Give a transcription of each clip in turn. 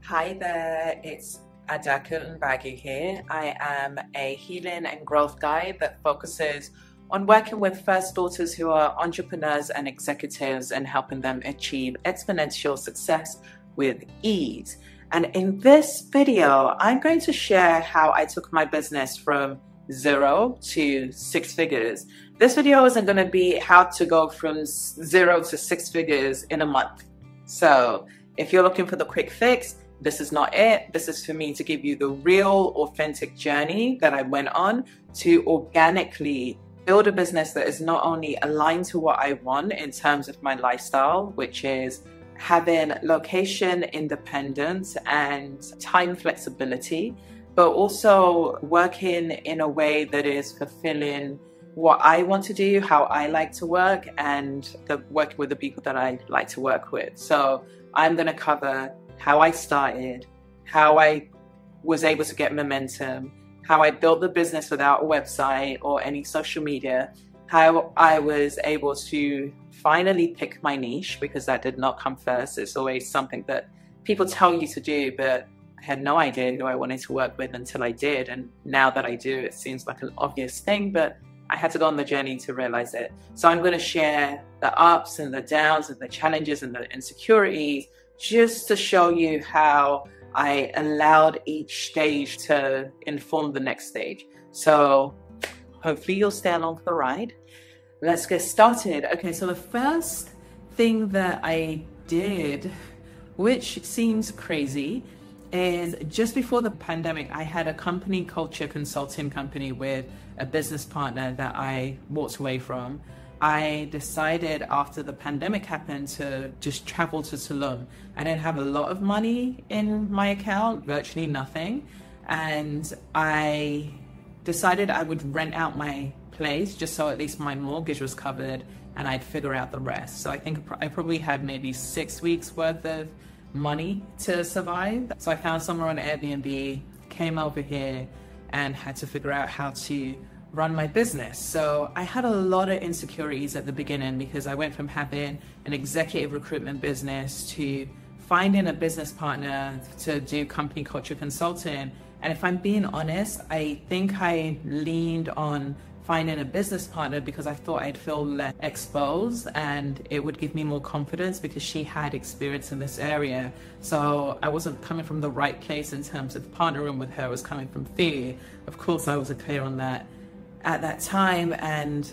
Hi there, it's Adaka Mbagi here. I am a healing and growth guide that focuses on working with first daughters who are entrepreneurs and executives and helping them achieve exponential success with ease. And in this video, I'm going to share how I took my business from 0 to 6 figures. This video isn't going to be how to go from 0 to 6 figures in a month. So if you're looking for the quick fix, this is not it. This is for me to give you the real, authentic journey that I went on to organically build a business that is not only aligned to what I want in terms of my lifestyle, which is having location independence and time flexibility, but also working in a way that is fulfilling what I want to do, how I like to work, and working with the people that I like to work with. So I'm going to cover how I started, how I was able to get momentum, how I built the business without a website or any social media, how I was able to finally pick my niche, because that did not come first. It's always something that people tell you to do, but I had no idea who I wanted to work with until I did. And now that I do, it seems like an obvious thing, but I had to go on the journey to realize it. So I'm going to share the ups and the downs and the challenges and the insecurities, just to show you how I allowed each stage to inform the next stage. So hopefully you'll stay along for the ride. Let's get started. Okay, so the first thing that I did, which seems crazy, is just before the pandemic, I had a company culture consulting company with a business partner that I walked away from. I decided after the pandemic happened to just travel to Tulum. I didn't have a lot of money in my account, virtually nothing. And I decided I would rent out my place just so at least my mortgage was covered and I'd figure out the rest. So I think I probably had maybe 6 weeks worth of money to survive. So I found somewhere on Airbnb, came over here and had to figure out how to run my business. So I had a lot of insecurities at the beginning because I went from having an executive recruitment business to finding a business partner to do company culture consulting. And if I'm being honest, I think I leaned on finding a business partner because I thought I'd feel less exposed and it would give me more confidence because she had experience in this area. So I wasn't coming from the right place in terms of partnering with her. I was coming from fear. Of course, I wasn't clear on that at that time, and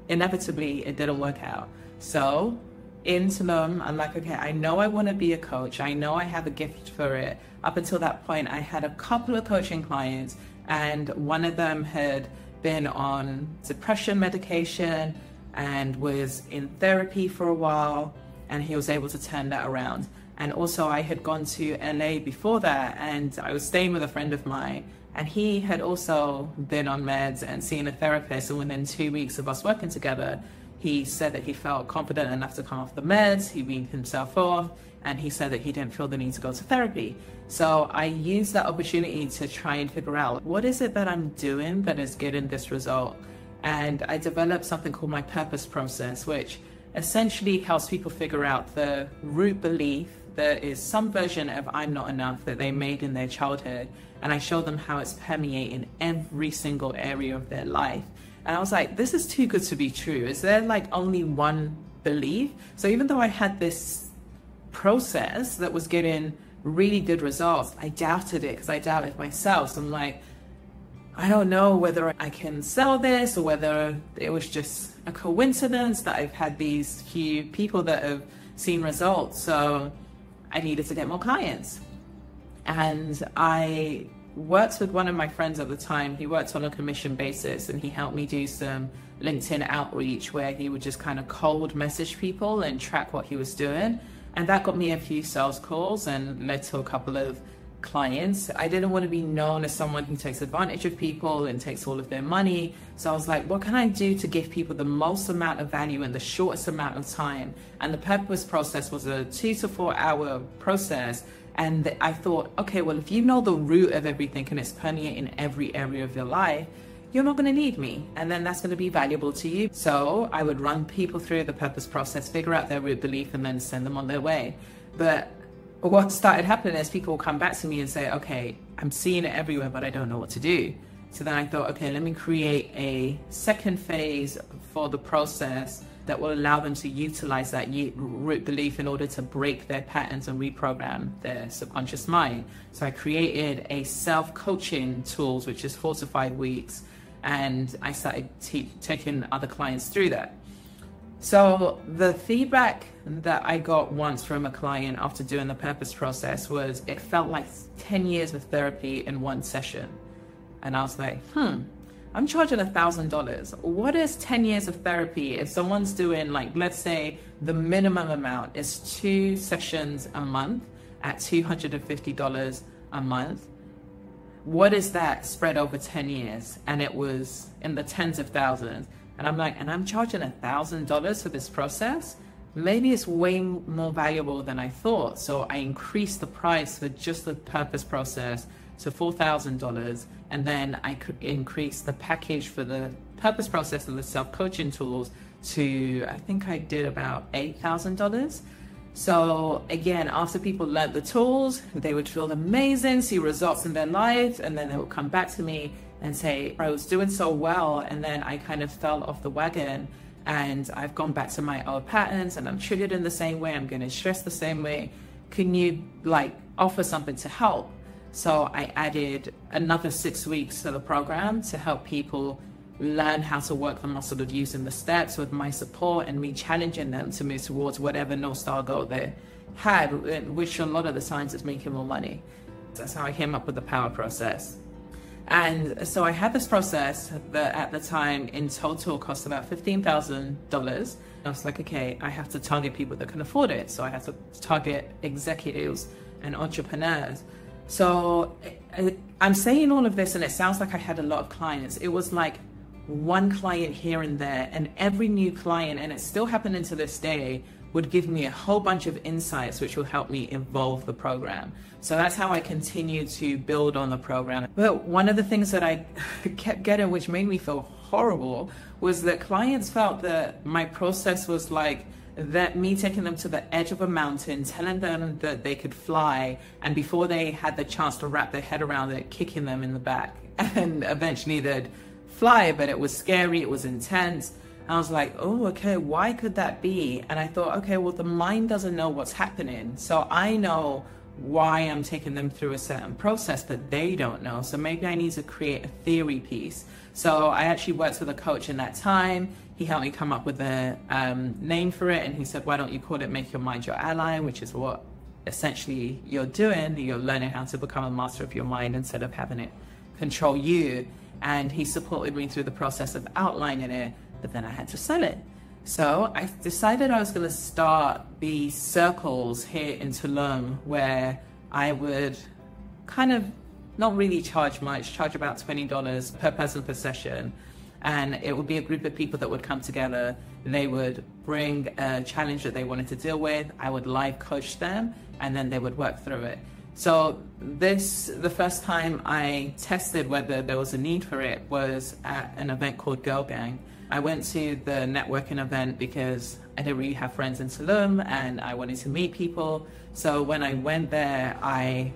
inevitably it didn't work out. So in Tulum, I'm like, okay, I know I want to be a coach. I know I have a gift for it. Up until that point, I had a couple of coaching clients, and one of them had been on depression medication and was in therapy for a while, and he was able to turn that around. And also I had gone to LA before that, and I was staying with a friend of mine, and he had also been on meds and seen a therapist. And within 2 weeks of us working together, he said that he felt confident enough to come off the meds. He weaned himself off, and he said that he didn't feel the need to go to therapy. So I used that opportunity to try and figure out what is it that I'm doing that is getting this result. And I developed something called my purpose process, which essentially helps people figure out the root belief there is some version of I'm not enough that they made in their childhood, and I show them how it's permeating every single area of their life. And I was like, this is too good to be true. Is there like only one belief? So even though I had this process that was getting really good results, I doubted it because I doubted myself. So I'm like, I don't know whether I can sell this or whether it was just a coincidence that I've had these few people that have seen results. So I needed to get more clients. And I worked with one of my friends at the time. He worked on a commission basis, and he helped me do some LinkedIn outreach where he would just kind of cold message people and track what he was doing. And that got me a few sales calls and led to a couple of clients. I didn't want to be known as someone who takes advantage of people and takes all of their money. So I was like, what can I do to give people the most amount of value in the shortest amount of time? And the purpose process was a 2 to 4 hour process. And I thought, okay, well, if you know the root of everything and it's permeating every area of your life, you're not going to need me. And then that's going to be valuable to you. So I would run people through the purpose process, figure out their root belief, and then send them on their way. But what started happening is people will come back to me and say, okay, I'm seeing it everywhere, but I don't know what to do. So then I thought, okay, let me create a second phase for the process that will allow them to utilize that root belief in order to break their patterns and reprogram their subconscious mind. So I created a self-coaching tools, which is 4 to 5 weeks. And I started taking other clients through that. So the feedback that I got once from a client after doing the purpose process was, it felt like 10 years of therapy in one session. And I was like, I'm charging $1,000. What is 10 years of therapy if someone's doing, like, let's say the minimum amount is 2 sessions a month at $250 a month? What is that spread over 10 years? And it was in the tens of thousands. And I'm like, and I'm charging $1,000 for this process? Maybe it's way more valuable than I thought. So I increased the price for just the purpose process to $4,000. And then I could increase the package for the purpose process and the self-coaching tools to, I think I did about $8,000. So again, after people learned the tools, they would feel amazing, see results in their life, and then they would come back to me and say, I was doing so well, and then I kind of fell off the wagon, and I've gone back to my old patterns, and I'm triggered in the same way, I'm getting stressed the same way. Can you, like, offer something to help? So I added another 6 weeks to the program to help people learn how to work the muscle of using the steps with my support and me challenging them to move towards whatever North Star goal they had, which a lot of the times is making more money. That's how I came up with the power process. And so I had this process that at the time in total cost about $15,000. I was like, okay, I have to target people that can afford it. So I have to target executives and entrepreneurs. So I'm saying all of this and it sounds like I had a lot of clients. It was like one client here and there, and every new client, and it's still happening to this day, would give me a whole bunch of insights which will help me evolve the program. So that's how I continue to build on the program. But one of the things that I kept getting, which made me feel horrible, was that clients felt that my process was like that, me taking them to the edge of a mountain, telling them that they could fly, and before they had the chance to wrap their head around it, kicking them in the back, and eventually they'd fly, but it was scary, it was intense. I was like, oh, okay, why could that be? And I thought, okay, well, the mind doesn't know what's happening. So I know why I'm taking them through a certain process that they don't know. So maybe I need to create a theory piece. So I actually worked with a coach in that time. He helped me come up with a name for it. And he said, why don't you call it Make Your Mind Your Ally, which is what essentially you're doing. You're learning how to become a master of your mind instead of having it control you. And he supported me through the process of outlining it, but then I had to sell it. So I decided I was going to start these circles here in Tulum where I would kind of not really charge much, charge about $20 per person per session. And it would be a group of people that would come together. They would bring a challenge that they wanted to deal with. I would live coach them, and then they would work through it. So the first time I tested whether there was a need for it was at an event called Girl Gang. I went to the networking event because I didn't really have friends in Tulum and I wanted to meet people. So when I went there, I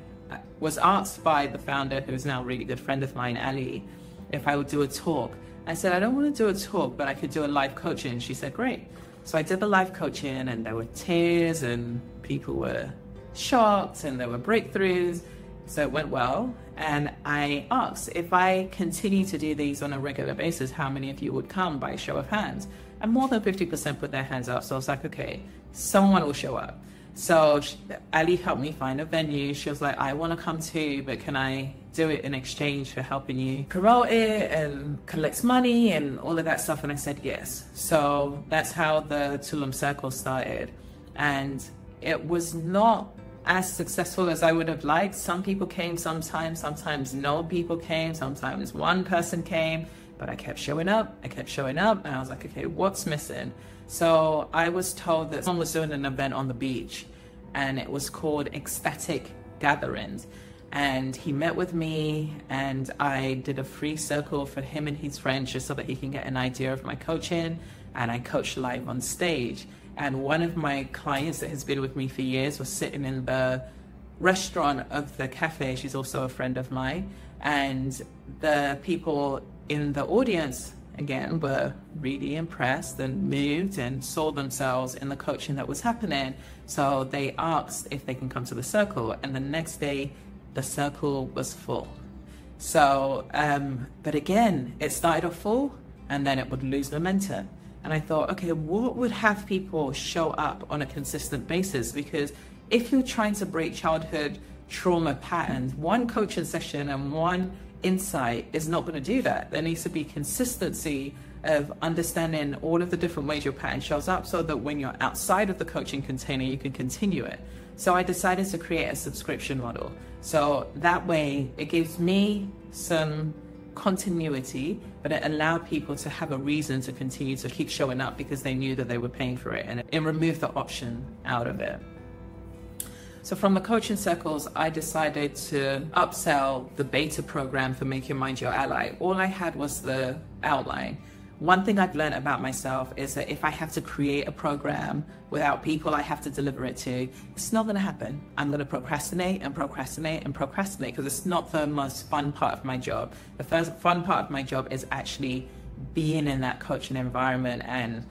was asked by the founder, who is now a really good friend of mine, Ali, if I would do a talk. I said, I don't want to do a talk, but I could do a live coaching. She said, great. So I did the live coaching, and there were tears and people were shocked and there were breakthroughs. So it went well. And I asked, if I continue to do these on a regular basis, how many of you would come by a show of hands? And more than 50% put their hands up. So I was like, okay, someone will show up. So Ali helped me find a venue. She was like, I want to come too, but can I do it in exchange for helping you promote it and collect money and all of that stuff? And I said yes. So that's how the Tulum Circle started. And it was not as successful as I would have liked. Some people came sometimes no people came, sometimes one person came, but I kept showing up, and I was like, okay, what's missing? So I was told that someone was doing an event on the beach, and it was called Ecstatic Gatherings. And he met with me, and I did a free circle for him and his friends just so that he can get an idea of my coaching, and I coached live on stage. And one of my clients that has been with me for years was sitting in the restaurant of the cafe. She's also a friend of mine. And the people in the audience, again, were really impressed and moved and saw themselves in the coaching that was happening. So they asked if they can come to the circle. And the next day, the circle was full. So, but again, it started off full and then it would lose momentum. And I thought, okay, what would have people show up on a consistent basis? Because if you're trying to break childhood trauma patterns, one coaching session and one insight is not going to do that. There needs to be consistency of understanding all of the different ways your pattern shows up so that when you're outside of the coaching container, you can continue it. So I decided to create a subscription model. So that way it gives me some continuity, but it allowed people to have a reason to continue to keep showing up because they knew that they were paying for it, and it removed the option out of it. So from the coaching circles, I decided to upsell the beta program for Make Your Mind Your Ally. All I had was the outline. One thing I've learned about myself is that if I have to create a program without people I have to deliver it to, it's not going to happen. I'm going to procrastinate and procrastinate and procrastinate because it's not the most fun part of my job. The first fun part of my job is actually being in that coaching environment and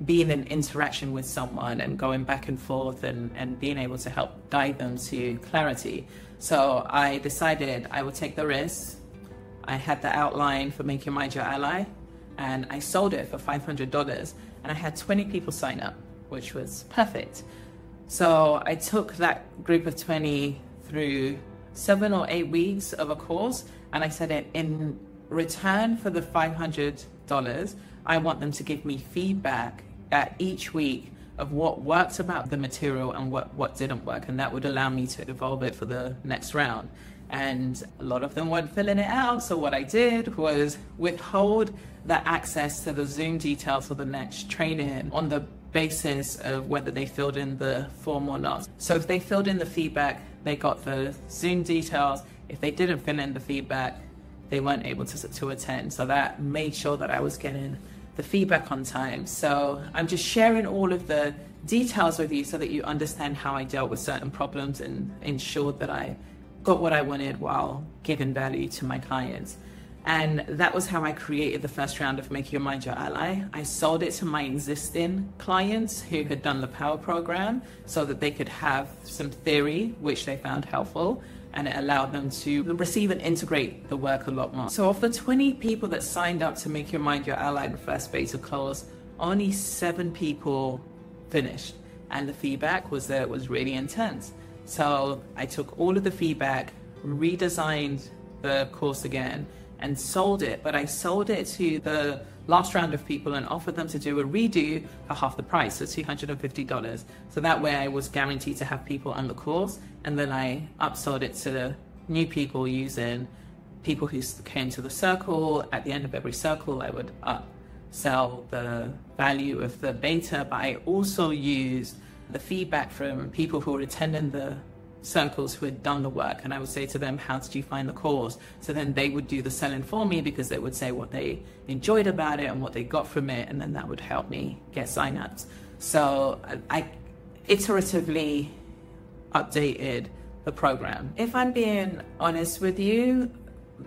being in interaction with someone and going back and forth and being able to help guide them to clarity. So I decided I would take the risk. I had the outline for Make Your Mind Your Ally, and I sold it for $500, and I had 20 people sign up, which was perfect. So I took that group of 20 through 7 or 8 weeks of a course, and I said in return for the $500, I want them to give me feedback at each week of what worked about the material and what didn't work, and that would allow me to evolve it for the next round. And a lot of them weren't filling it out, so what I did was withhold the access to the Zoom details for the next training on the basis of whether they filled in the form or not. So if they filled in the feedback, they got the Zoom details. If they didn't fill in the feedback, they weren't able to attend. So that made sure that I was getting the feedback on time. So I'm just sharing all of the details with you so that you understand how I dealt with certain problems and ensured that I got what I wanted while giving value to my clients. And that was how I created the first round of Make Your Mind Your Ally. I sold it to my existing clients who had done the Power Program so that they could have some theory, which they found helpful, and it allowed them to receive and integrate the work a lot more. So of the 20 people that signed up to Make Your Mind Your Ally, the first beta course, only 7 people finished. And the feedback was that it was really intense. So I took all of the feedback, redesigned the course again, and sold it. But I sold it to the last round of people and offered them to do a redo for half the price, so $250. So that way I was guaranteed to have people on the course, and then I upsold it to new people using people who came to the circle. At the end of every circle, I would upsell the value of the beta, but I also used the feedback from people who were attending the circles who had done the work, and I would say to them, how did you find the course? So then they would do the selling for me because they would say what they enjoyed about it and what they got from it, and then that would help me get signups. So I iteratively updated the program. If I'm being honest with you,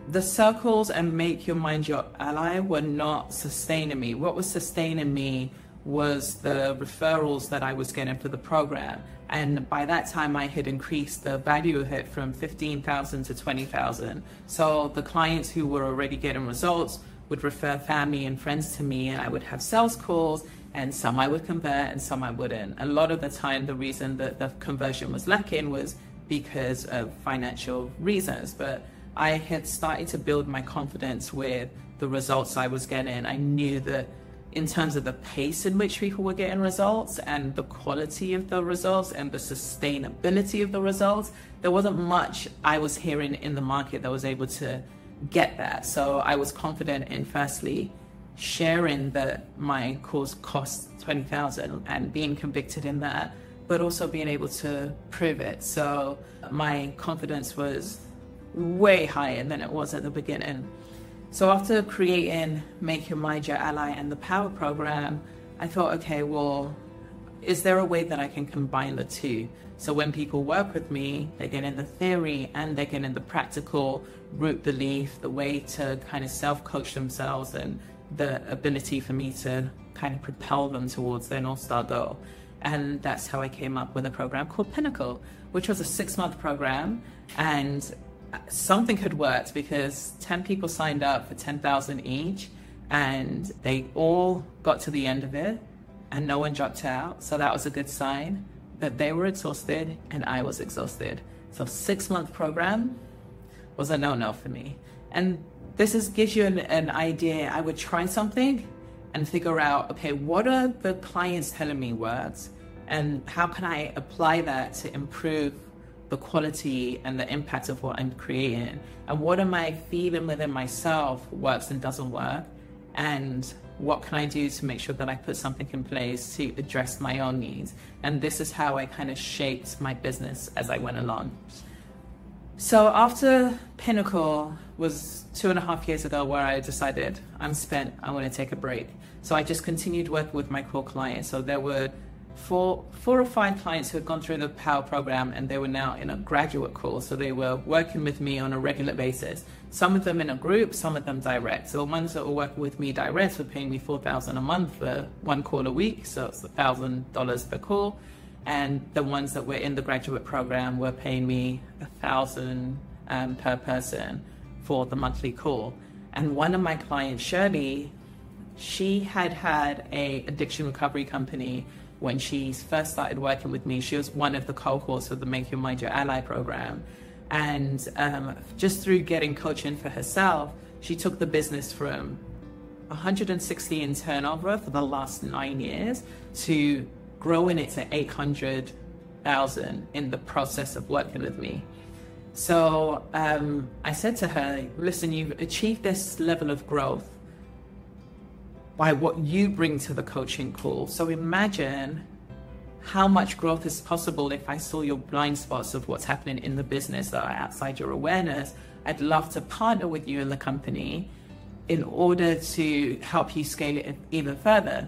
the circles and Make Your Mind Your Ally were not sustaining me. What was sustaining me was the referrals that I was getting for the program. And by that time I had increased the value of it from 15,000 to 20,000. So the clients who were already getting results would refer family and friends to me, and I would have sales calls, and some I would convert and some I wouldn't. A lot of the time the reason that the conversion was lacking was because of financial reasons, but I had started to build my confidence with the results I was getting. I knew that in terms of the pace in which people were getting results and the quality of the results and the sustainability of the results, there wasn't much I was hearing in the market that was able to get that. So I was confident in firstly sharing that my course cost $20,000 and being convicted in that, but also being able to prove it. So my confidence was way higher than it was at the beginning. So after creating Make Your Mind Your Ally and the Power Program, I thought, okay, well, is there a way that I can combine the two? So when people work with me, they get in the theory and they get in the practical root belief, the way to kind of self-coach themselves, and the ability for me to kind of propel them towards their North Star goal. And that's how I came up with a program called Pinnacle, which was a 6-month program. And something had worked because 10 people signed up for $10,000 each, and they all got to the end of it and no one dropped out. So that was a good sign that they were exhausted and I was exhausted. So 6-month program was a no-no for me. And this gives you an idea. I would try something and figure out, okay, what are the clients telling me works, and how can I apply that to improve the quality and the impact of what I'm creating, and what am I feeling within myself works and doesn't work, and what can I do to make sure that I put something in place to address my own needs. And this is how I kind of shaped my business as I went along. So after Pinnacle was 2.5 years ago, where I decided I'm spent, I want to take a break. So I just continued working with my core clients. So there were four or five clients who had gone through the Power program, and they were now in a graduate course. So they were working with me on a regular basis. Some of them in a group, some of them direct. So the ones that were working with me direct were paying me $4,000 a month for 1 call a week. So it's $1,000 per call. And the ones that were in the graduate program were paying me $1,000 per person for the monthly call. And one of my clients, Shirley, she had a addiction recovery company. When she first started working with me, she was one of the cohorts of the Make Your Mind Your Ally program. And just through getting coaching for herself, she took the business from 160 in turnover for the last 9 years to growing it to 800,000 in the process of working with me. So I said to her, listen, you've achieved this level of growth by what you bring to the coaching call. So imagine how much growth is possible if I saw your blind spots of what's happening in the business that are outside your awareness. I'd love to partner with you in the company in order to help you scale it even further.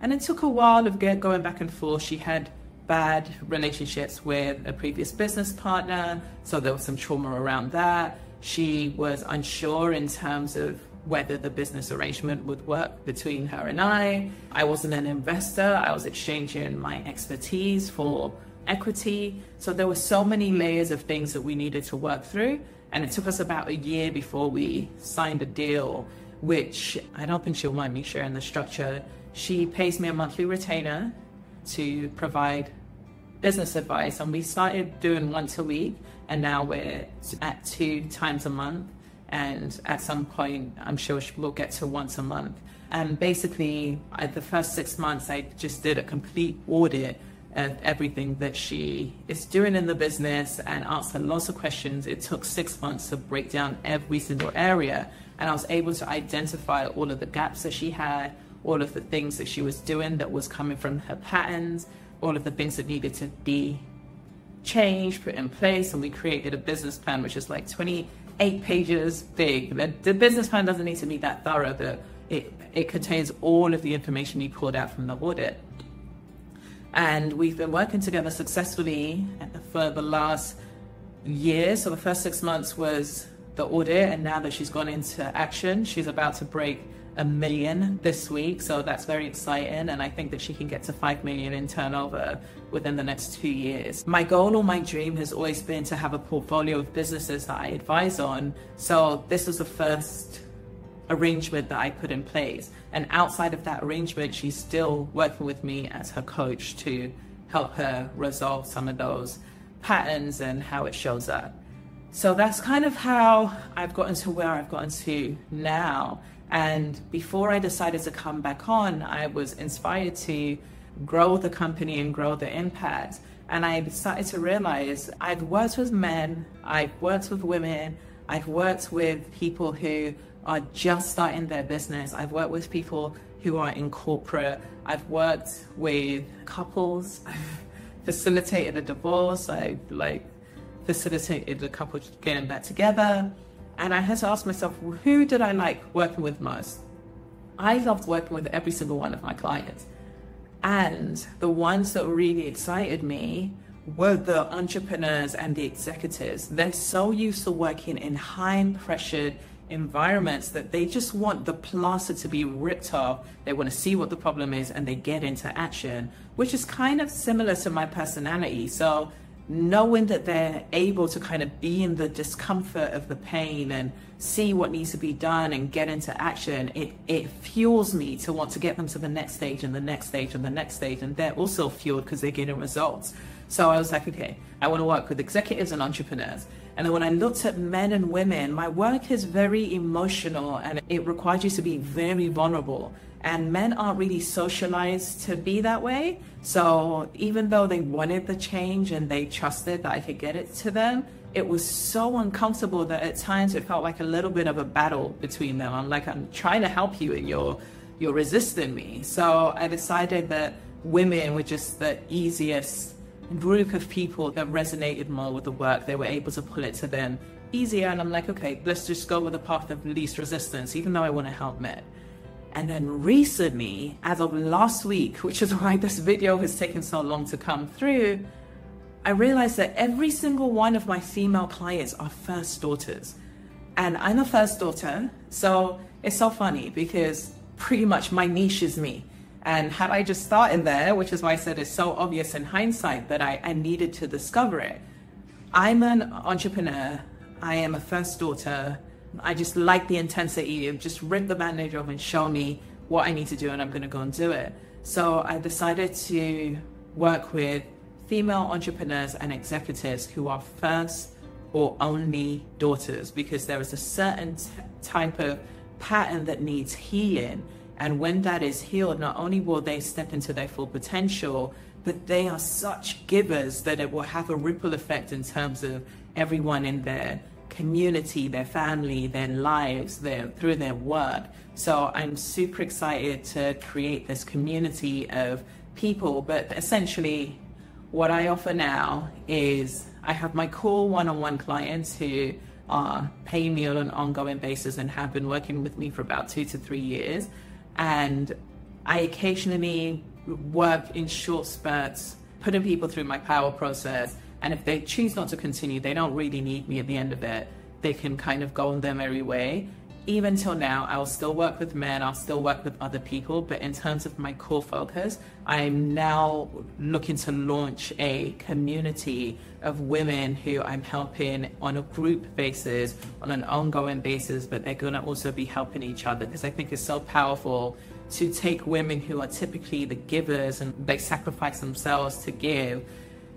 And it took a while of going back and forth. She had bad relationships with a previous business partner, so there was some trauma around that. She was unsure in terms of whether the business arrangement would work between her and I. I wasn't an investor. I was exchanging my expertise for equity. So there were so many layers of things that we needed to work through. And it took us about a year before we signed a deal, which I don't think she'll mind me sharing the structure. She pays me a monthly retainer to provide business advice. And we started doing once a week, and now we're at 2 times a month. And at some point, I'm sure we'll get to once a month. And basically, the first 6 months, I just did a complete audit of everything that she is doing in the business and asked her lots of questions. It took 6 months to break down every single area. And I was able to identify all of the gaps that she had, all of the things that she was doing that was coming from her patterns, all of the things that needed to be changed, put in place. And we created a business plan, which is like 28 pages big. The business plan doesn't need to be that thorough, but it contains all of the information you pulled out from the audit. And we've been working together successfully for the last year. So the first 6 months was the audit, and now that she's gone into action, she's about to break 1 million this week. So that's very exciting. And I think that she can get to 5 million in turnover within the next 2 years. My goal or my dream has always been to have a portfolio of businesses that I advise on. So this was the first arrangement that I put in place. And outside of that arrangement, she's still working with me as her coach to help her resolve some of those patterns and how it shows up. So that's kind of how I've gotten to where I've gotten to now. And before I decided to come back on, I was inspired to grow the company and grow the impact. And I started to realize I've worked with men, I've worked with women, I've worked with people who are just starting their business. I've worked with people who are in corporate. I've worked with couples. I've facilitated a divorce. I've facilitated a couple getting back together. And I had to ask myself, who did I like working with most? I loved working with every single one of my clients. And the ones that really excited me were the entrepreneurs and the executives. They're so used to working in high pressured environments that they just want the plaster to be ripped off. They want to see what the problem is and they get into action, which is kind of similar to my personality. So knowing that they're able to kind of be in the discomfort of the pain and see what needs to be done and get into action, it fuels me to want to get them to the next stage and the next stage and the next stage. And they're also fueled because they're getting results. So I was like, okay, I want to work with executives and entrepreneurs. And then when I looked at men and women, my work is very emotional and it requires you to be very vulnerable. And men aren't really socialized to be that way. So even though they wanted the change and they trusted that I could get it to them, it was so uncomfortable that at times it felt like a little bit of a battle between them. I'm like, I'm trying to help you and you're resisting me. So I decided that women were just the easiest group of people that resonated more with the work. They were able to pull it to them easier. And I'm like, okay, let's just go with the path of least resistance, even though I want to help men. And then recently, as of last week, which is why this video has taken so long to come through, I realized that every single one of my female clients are first daughters. And I'm a first daughter, so it's so funny because pretty much my niche is me. And had I just started there, which is why I said it's so obvious in hindsight that I needed to discover it. I'm an entrepreneur. I am a first daughter. I just like the intensity of just rip the bandage off and show me what I need to do and I'm going to go and do it. So I decided to work with female entrepreneurs and executives who are first or only daughters, because there is a certain type of pattern that needs healing. And when that is healed, not only will they step into their full potential, but they are such givers that it will have a ripple effect in terms of everyone in their community, their family, their lives, through their work. So I'm super excited to create this community of people. But essentially, what I offer now is I have my core one-on-one clients who are paying me on an ongoing basis and have been working with me for about 2 to 3 years. And I occasionally work in short spurts, putting people through my power process. And if they choose not to continue, they don't really need me at the end of it. They can kind of go on their merry way. Even till now, I'll still work with men, I'll still work with other people, but in terms of my core focus, I'm now looking to launch a community of women who I'm helping on a group basis, on an ongoing basis, but they're gonna also be helping each other, because I think it's so powerful to take women who are typically the givers and they sacrifice themselves to give,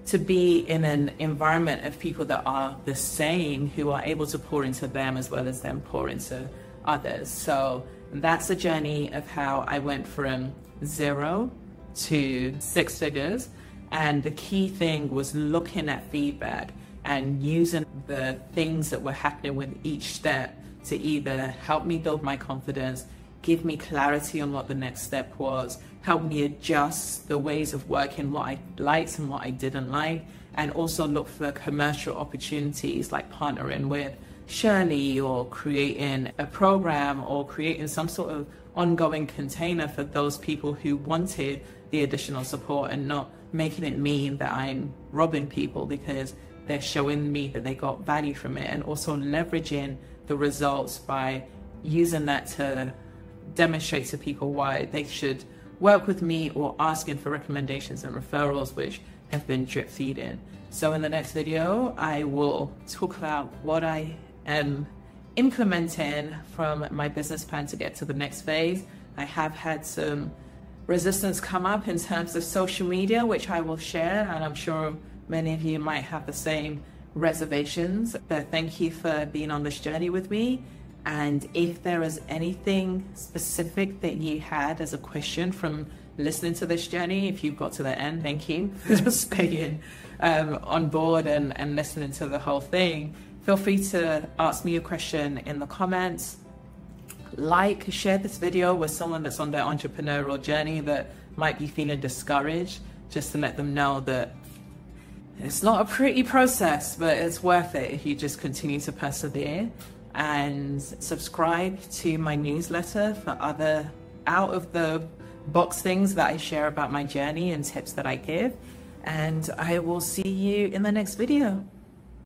to be in an environment of people that are the same, who are able to pour into them as well as them pour into others. So that's a journey of how I went from 0 to 6 figures. And the key thing was looking at feedback and using the things that were happening with each step to either help me build my confidence, give me clarity on what the next step was, help me adjust the ways of working, what I liked and what I didn't like, and also look for commercial opportunities like partnering with Shirley or creating a program or creating some sort of ongoing container for those people who wanted the additional support, and not making it mean that I'm robbing people because they're showing me that they got value from it, and also leveraging the results by using that to demonstrate to people why they should work with me, or asking for recommendations and referrals, which have been drip feeding. So in the next video, I will talk about what I am implementing from my business plan to get to the next phase. I have had some resistance come up in terms of social media, which I will share, and I'm sure many of you might have the same reservations. But thank you for being on this journey with me. And if there is anything specific that you had as a question from listening to this journey, if you've got to the end, thank you for staying on board and listening to the whole thing. Feel free to ask me a question in the comments. Share this video with someone that's on their entrepreneurial journey that might be feeling discouraged, just to let them know that it's not a pretty process, but it's worth it if you just continue to persevere. And subscribe to my newsletter for other out of the box things that I share about my journey and tips that I give. And I will see you in the next video.